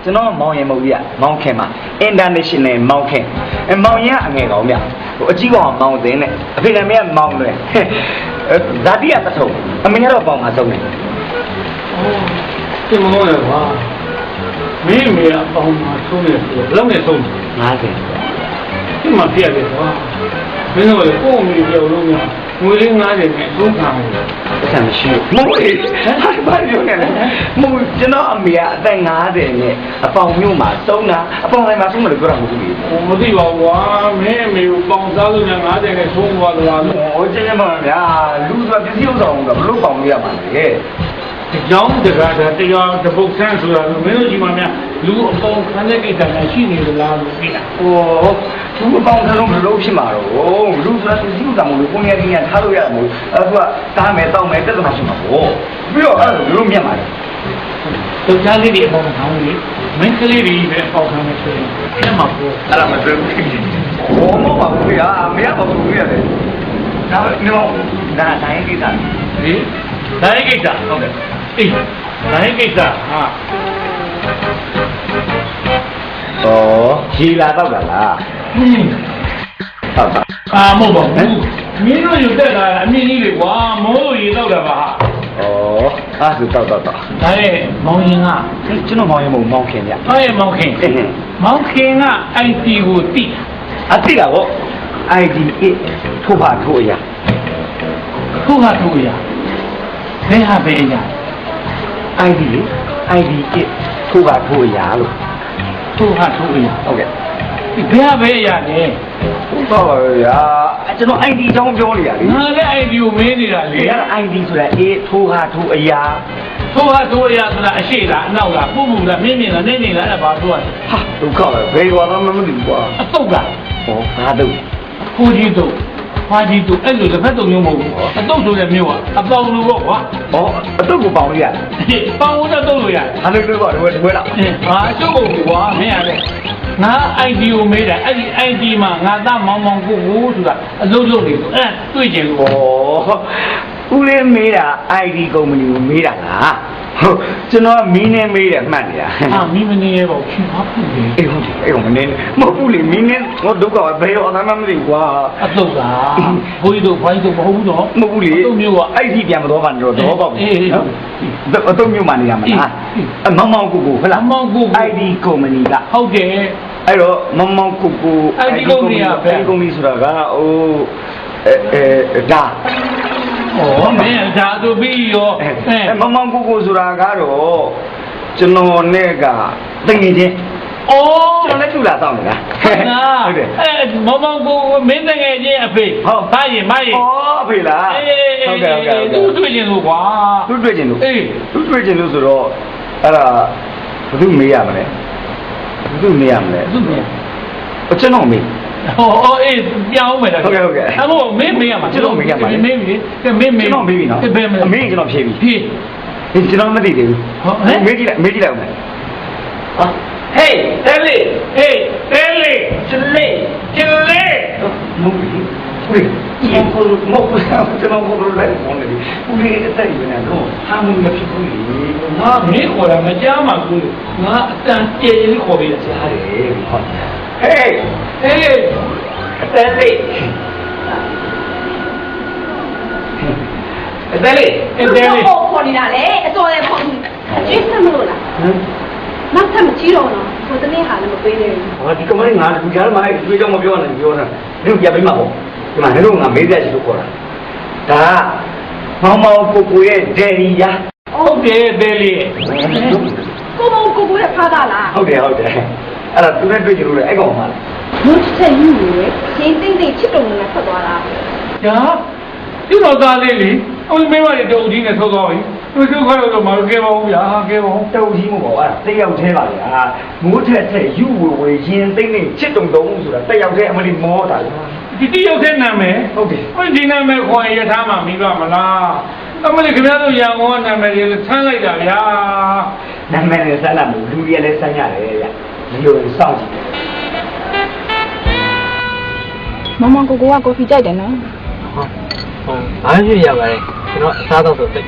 ကျွန်တော်မောင်ရင်မဟုတ်ရမောင်ခင်မှာ international မောင်ခင်မောင်ရင်အငယ်ကောင်ဗျဟိုအကြီးကောင်မောင်သိန်းနဲ့အဖေကမေကမောင်လွယ်ဇာတိကတထုံအမေကတော့ပေါင်မှာဆုံးတယ်တင်မလို့လေကွာမင်းမေအပေါင်မှာဆုံးတယ်ဆိုတော့ဘယ်လောက်နဲ့ဆုံး50ဒီမှာပြရတယ်ကွာမင်းတို့ကကိုယ့်အမေပြောလို့များငွေလေး90နဲ့သုံးခံတယ်အဆင်မရှိဘူးမို့အေးဘာပြောနေလဲမို့ကျွန်တော်အမေကအသက်50နဲ့အပေါင်မျိုးမှာသုံးတာအပေါင်တိုင်းမှာသုံးမလို့ပြောတာမဟုတ်ဘူးလေမသိပါဘူးကွာမင်းအမေကိုပေါင်စားလို့များ90နဲ့သုံးသွားလို့လားဟိုကျင်းပါဗျာလူဆိုပစ္စည်းဥစ္စာတော့ဘလို့ပေါင်လို့ရမှာလေကျောင်းတကားတရားတပုတ်ဆန်းဆိုတာမင်းတို့ဒီမှာများလူအပေါင်းခန်းတဲ့ကိစ္စများရှိနေလားလို့သိတာဟိုသူအပေါင်းတစ်လုံးဘလို့ဖြစ်မှာတော့လူဆိုတာပစ္စည်းဥစ္စာမလို့ကိုယ်နေရင်းထားလို့ရမှာမဟုတ်အခုကတားမယ်တောက်မယ်တက်သမားရှိမှာပေါ့ပြီးတော့အဲ့လိုမြတ်မှာလေသူချားလေးတွေအပေါင်းခေါင်းလေးမင်းကလေးတွေပဲအပေါင်းခေါင်းနဲ့ဆိုရင်အဲ့မှာပေါ့အဲ့ဒါမတွေ့ဘူးဘောမပါဘူးဗျာမရပါဘူးရတယ်ဒါတော့ဒါတိုင်းကိစ္စဟင်တိုင်းကိစ္စဟုတ်တယ်အေးတိုင်းကိစ္စဟာရီလာတော့တာလားဟုတ်ပါမဟုတ်ပါဘူးမင်းတို့ယူတက်လာအမြင့်ကြီးတွေကွာမိုးလို့ရေတော့တာပါအဲ့ဒါတော့ဒါရဲ့မောင်ရင်ကကျွန်တော်မောင်ရင်မဟုတ်မောင်ခင်ဗျဟုတ်ရဲ့မောင်ခင်က IT ကိုတိအတိတာဗော ID ထိုးပါထိုးအရာဘယ်ဟာပဲအရာ ID ထိုးပါထိုးအရာလို့ထိုးအရာဟုတ်ကဲ့ဘယ်ဟာပဲအရာလဲဟုတ်ပါဗျာကျွန်တော် ID အကြောင်းပြောနေရလေငါလည်း ID ကိုမင်းနေတာလေအဲ့ဒါ ID ဆိုတာထိုးအရာဆိုတာအရှိလားအနောက်လားပူပူလားမင်းလားနေလားအဲ့ဒါဘာပြောရလဲဟာဒုက္ခပဲဘယ်ကွာတော့မသိဘူးကွာအတုတ်ကဘာတုတ်ခိုးကြီးတုတ်ဖွားကြီးတုတ်အဲ့လိုတစ်ဖက်တုတ်မျိုးမဟုတ်ဘူးအတုတ်ဆိုတဲ့မျိုးကအပေါင်လို့ပေါ့ကွာအတုတ်ကိုပေါင်လို့ရတယ်ပေါင်တော့တုတ်လို့ရတယ်ဟာလို့ပြောပါဒီဝဲလားဟာကျုပ်ကိုကွာမင်းရတယ်ငါ ID ကိုမေးတာအဲ့ဒီ ID မှာငါသားမောင်ကိုဆိုတာအလုပ်လုပ်နေဆိုအဲ့တွေ့ကြလို့ဦးလေးမေးတာ ID ကုမ္ပဏီကိုမေးတာလားဟုတ်ကျွန်တော်မင်းနဲ့မေးတယ်မှတ်နေတာမင်းမနေရပါဘူးခင်ဗျားဘူးလေအေးဟုတ်တယ်အေးမနေမဟုတ်ဘူးလေမင်းနဲ့ဟောဒုက္ခပဲဘယ်ရောအမှမသိကွာအတုတ်ကဘိုးကြီးတို့ဘွားကြီးတို့မဟုတ်ဘူးတော့မဟုတ်ဘူးလေအတုတ်မျိုးကအဲ့ဒီပြန်မတော်ပါနဲ့တော့ပေါက်ပြီနော်အတုတ်မျိုးမှနေရမှာလားမောင်ကိုဟုတ်လားမောင်ကို ID ကုမ္ပဏီကဟုတ်တယ်အဲ့တော့မောင်ကို ID ကုမ္ပဏီကဘယ်ကုမ္ပဏီဆိုတာကဒါမင်းဒါတို့ပြီးရောမောင်ကိုဆိုတာကတော့ကျွန်တော်နဲ့ကတငယ်ချင်းကျွန်တော်လည်းထူလာတော့နေလားဟုတ်တယ်မောင်ကိုမင်းတငယ်ချင်းအဖေဟုတ်ဘာရင်အဖေလားဟုတ်ကဲ့သူတွေ့ကျင်လို့ကွာသူတွေ့ကျင်လို့သူတွေ့ကျင်လို့ဆိုတော့အဲ့ဒါဘယ်သူမေးရမလဲသူမေးကျွန်တော်မေးအေးပြောင်းမယ်လားဟုတ်ကဲ့အခုမင်းမေးရမှာကျွန်တော်မေးရမှာမင်းကျွန်တော်မေးပြီနော်အမေကျွန်တော်ဖြေပြီကျွန်တော်မသိသေးဘူးမေးကြည့်လိုက်အောင်မယ်ဟေးတဲလေးကျလေးမဟုတ်ဘူးမဟုတ်ကျွန်တော်ကိုလည်းဘောနေပြီဦးလေးအသက်ကြီးနေတော့ဟာမမဖြစ်ဘူးလေငါမင်းခေါ်တာမကြားမှာဘူးငါအတန်ကြဲလေးခေါ်ပြီးကြားတယ်ဟုတ်ဟေးတဲလေးခေါ်နေတာလေအတော်လည်းခေါ်အကျွေးစမလို့လားနောက်ထပ်မကြည့်တော့နော်ကိုတနေ့ဟာလည်းမပေးသေးဘူးဟာဒီကမလေးငါဒီကြားမှာအကျွေးကြောင့်မပြောနိုင်ပြောတာဒီပြပေးမှာပေါ့ဒီမှာလည်းငါမေးရရှိလို့ခေါ်တာဒါမောင်ကိုရဲ့ဒယ်ရီယာဟုတ်တယ်ဒယ်ရီကိုရဲ့ဖားတာလားဟုတ်တယ်အဲ့ဒါသူနဲ့တွေ့ကြလို့လေအဲ့ကောင်မှလားမွတ်ချက်ယူနေရင်းသိမ့်ချစ်တုံနဲ့ဖတ်သွားတာညာဒီတော့သားလေးလေအမေမရတုံကြီးနဲ့ဆောသွားပြီသူတို့ကတော့မကဲပါဘူးဗျာကဲပါဦးတုံကြီးမဟုတ်ပါဘူးအဲ့ဒါတယောက်သေးပါလေဟာမိုးထက်ယူဝေရင်သိမ့်ချစ်တုံဆိုတာတယောက်သေးအမလီမောတာဒီတယောက်သေးနာမည်ဟုတ်တယ်ဒီနာမည်ခေါ်ရထားမှမိပါမလားအမလီခင်ဗျားတို့ရန်ကုန်ကနာမည်တွေဆန်းလိုက်တာဗျာနာမည်တွေဆန်းလာလို့လူတွေလည်းဆန်းရတယ်ဗျဒီလိုစောင့်ကြည့်မမကိုကကော်ဖီကြိုက်တယ်နော်ဟုတ်အားဖြင့်ရပါတယ်ကျွန်တော်အစားတော့ဆို